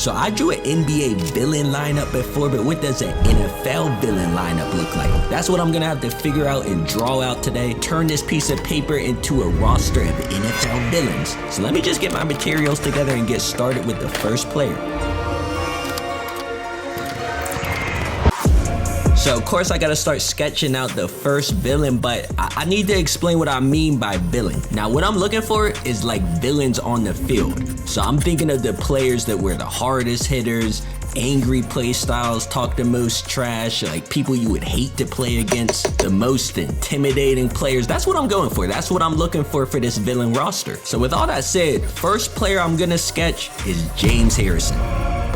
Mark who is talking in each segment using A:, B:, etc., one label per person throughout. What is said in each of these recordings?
A: So I drew an NBA villain lineup before, but what does an NFL villain lineup look like? That's what I'm gonna have to figure out and draw out today. Turn this piece of paper into a roster of NFL villains. So let me just get my materials together and get started with the first player. So of course I gotta start sketching out the first villain, but I need to explain what I mean by villain. Now what I'm looking for is like villains on the field. So I'm thinking of the players that were the hardest hitters, angry play styles, talk the most trash, like people you would hate to play against, the most intimidating players. That's what I'm going for. That's what I'm looking for this villain roster. So with all that said, first player I'm gonna sketch is James Harrison.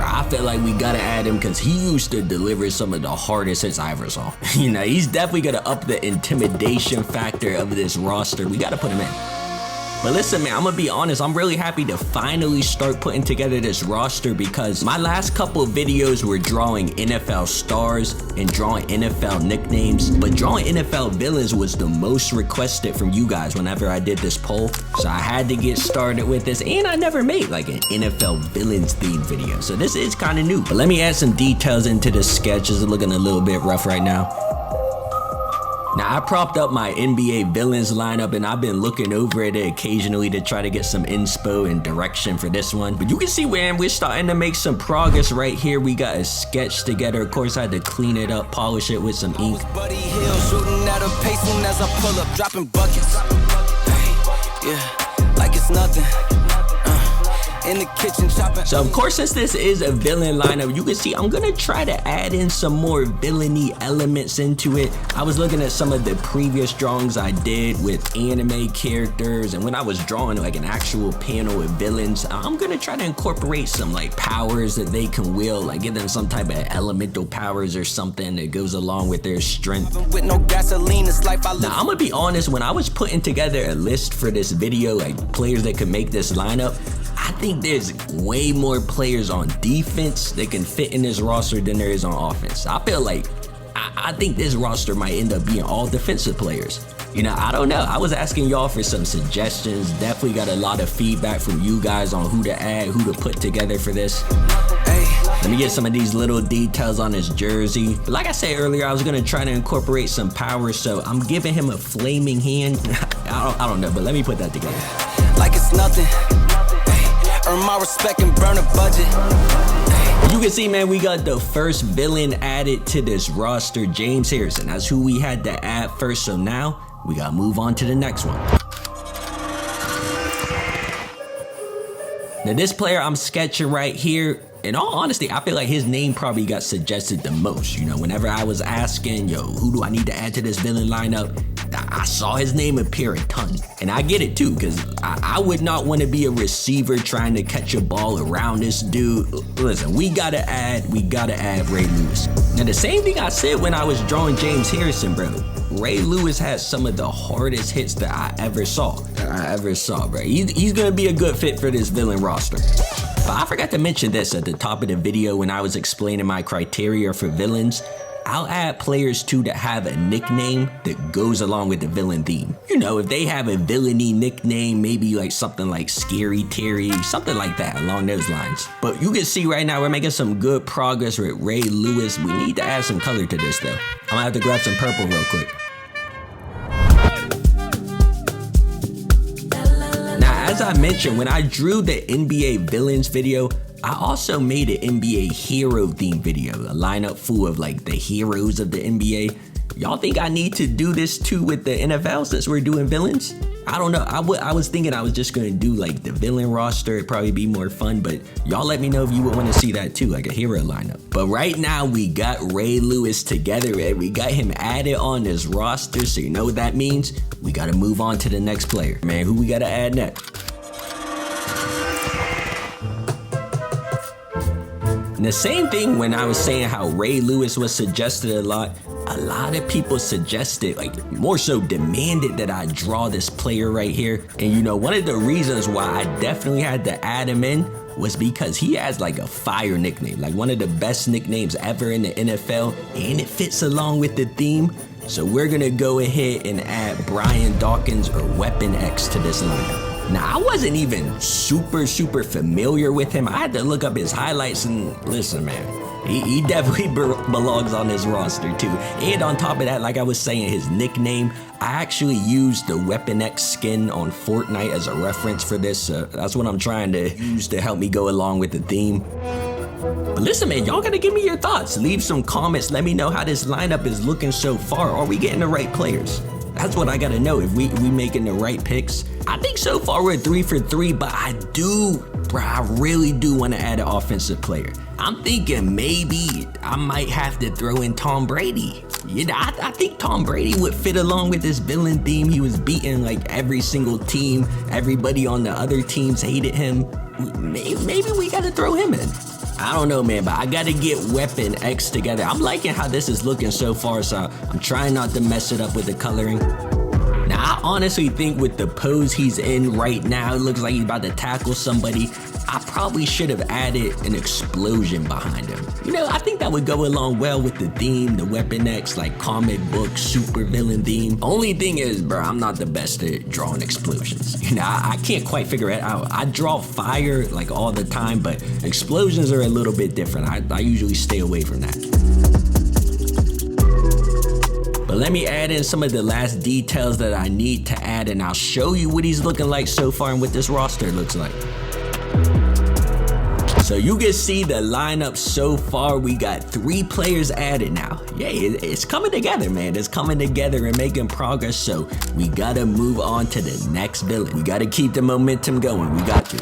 A: I feel like we gotta add him because he used to deliver some of the hardest hits I ever saw. You know, he's definitely gonna up the intimidation factor of this roster. We gotta put him in. But listen, man, I'm gonna be honest, I'm really happy to finally start putting together this roster because my last couple of videos were drawing NFL stars and drawing NFL nicknames, but drawing NFL villains was the most requested from you guys whenever I did this poll. So I had to get started with this, and I never made like an NFL villains themed video. So this is kind of new. But let me add some details into the sketch. It's looking a little bit rough right now. Now I propped up my NBA villains lineup and I've been looking over at it occasionally to try to get some inspo and direction for this one. But you can see we're starting to make some progress right here. We got a sketch together. Of course I had to clean it up, polish it with some ink.
B: Buddy Hill shooting at a pace soon as I pull up, dropping buckets. Yeah, like it's nothing. In the kitchen chopping.
A: So of course, since this is a villain lineup, you can see I'm gonna try to add in some more villainy elements into it. I was looking at some of the previous drawings I did with anime characters, and when I was drawing like an actual panel with villains, I'm gonna try to incorporate some like powers that they can wield, like give them some type of elemental powers or something that goes along with their strength.
B: With no gasoline, it's life I live.
A: Now I'm gonna be honest, when I was putting together a list for this video, like players that could make this lineup, I think there's way more players on defense that can fit in this roster than there is on offense. I feel like, I think this roster might end up being all defensive players. You know, I don't know. I was asking y'all for some suggestions. Definitely got a lot of feedback from you guys on who to add, who to put together for this. Let me get some of these little details on his jersey. But like I said earlier, I was gonna try to incorporate some power, so I'm giving him a flaming hand. I don't know, but let me put that together.
B: Like it's nothing. Earn my respect and burn a budget.
A: You can see, man, we got the first villain added to this roster, James Harrison. That's who we had to add first, so now we gotta move on to the next one. Now this player I'm sketching right here, in all honesty, I feel like his name probably got suggested the most. You know, whenever I was asking, yo, who do I need to add to this villain lineup? I saw his name appear a ton. And I get it too, because I would not want to be a receiver trying to catch a ball around this dude. Listen, we gotta add Ray Lewis. Now the same thing I said when I was drawing James Harrison, bro. Ray Lewis has some of the hardest hits that I ever saw, bro. He's gonna be a good fit for this villain roster. But I forgot to mention this at the top of the video when I was explaining my criteria for villains. I'll add players too that have a nickname that goes along with the villain theme. You know, if they have a villainy nickname, maybe like something like Scary Terry, something like that along those lines. But you can see right now we're making some good progress with Ray Lewis. We need to add some color to this though. I'm gonna have to grab some purple real quick. Now, as I mentioned, when I drew the NBA villains video, I also made an NBA hero themed video, a lineup full of like the heroes of the NBA. Y'all think I need to do this too with the NFL since we're doing villains? I don't know. I was thinking I was just gonna do like the villain roster. It'd probably be more fun, but y'all let me know if you would want to see that too, like a hero lineup. But right now we got Ray Lewis together and we got him added on this roster. So you know what that means? We gotta move on to the next player. Man, who we gotta add next? And the same thing when I was saying how Ray Lewis was suggested a lot of people suggested, like more so demanded that I draw this player right here. And you know, one of the reasons why I definitely had to add him in was because he has like a fire nickname, like one of the best nicknames ever in the NFL, and it fits along with the theme. So we're gonna go ahead and add Brian Dawkins or Weapon X to this lineup. Now, I wasn't even super familiar with him. I had to look up his highlights and listen, man. He definitely belongs on this roster too. And on top of that, like I was saying, his nickname, I actually used the Weapon X skin on Fortnite as a reference for this. That's what I'm trying to use to help me go along with the theme. But listen, man, y'all gotta give me your thoughts. Leave some comments. Let me know how this lineup is looking so far. Are we getting the right players? That's what I gotta know, if we making the right picks. I think so far we're 3 for 3, but I really do want to add an offensive player. I'm thinking maybe I might have to throw in Tom Brady. You know, I think Tom Brady would fit along with this villain theme. He was beating like every single team. Everybody on the other teams hated him. Maybe we gotta throw him in. I don't know, man, but I gotta get Weapon X together. I'm liking how this is looking so far, so I'm trying not to mess it up with the coloring. Now, I honestly think with the pose he's in right now, it looks like he's about to tackle somebody. I probably should have added an explosion behind him. You know, I think that would go along well with the theme, the Weapon X, like comic book, super villain theme. Only thing is, bro, I'm not the best at drawing explosions. You know, I can't quite figure it out. I draw fire like all the time, but explosions are a little bit different. I usually stay away from that. But let me add in some of the last details that I need to add, and I'll show you what he's looking like so far and what this roster looks like. So you can see the lineup so far. We got 3 players added now. Yeah, it's coming together, man. It's coming together and making progress. So we gotta move on to the next villain. We gotta keep the momentum going. We got to.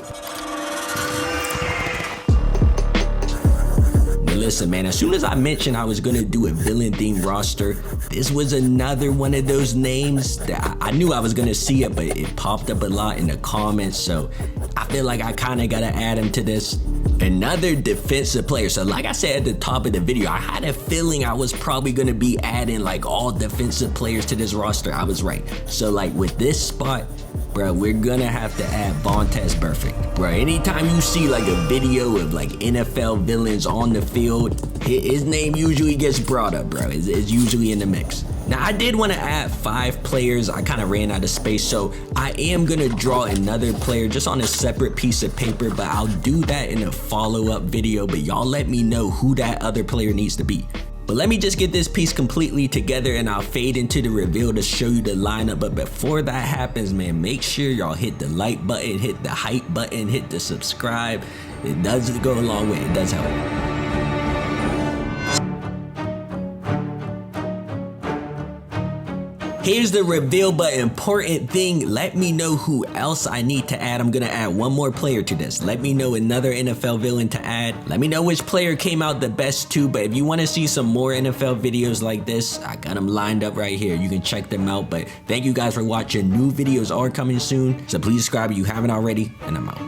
A: Listen, man, as soon as I mentioned I was gonna do a villain themed roster, this was another one of those names that I knew I was gonna see it, but it popped up a lot in the comments, so I feel like I kinda gotta add him to this. Another defensive player. So like I said at the top of the video, I had a feeling I was probably gonna be adding like all defensive players to this roster. I was right. So like with this spot, bro, we're gonna have to add Vontaze Burfict. Bro, anytime you see like a video of like NFL villains on the field, his name usually gets brought up, bro. It's usually in the mix. Now, I did want to add 5 players. I kind of ran out of space, so I am gonna draw another player just on a separate piece of paper, but I'll do that in a follow-up video. But y'all let me know who that other player needs to be. But let me just get this piece completely together and I'll fade into the reveal to show you the lineup. But before that happens, man, make sure y'all hit the like button, hit the hype button, hit the subscribe. It does go a long way. It does help. Here's the reveal, but important thing, let me know who else I need to add. I'm gonna add one more player to this. Let me know another NFL villain to add. Let me know which player came out the best too, but if you wanna see some more NFL videos like this, I got them lined up right here. You can check them out, but thank you guys for watching. New videos are coming soon, so please subscribe if you haven't already, and I'm out.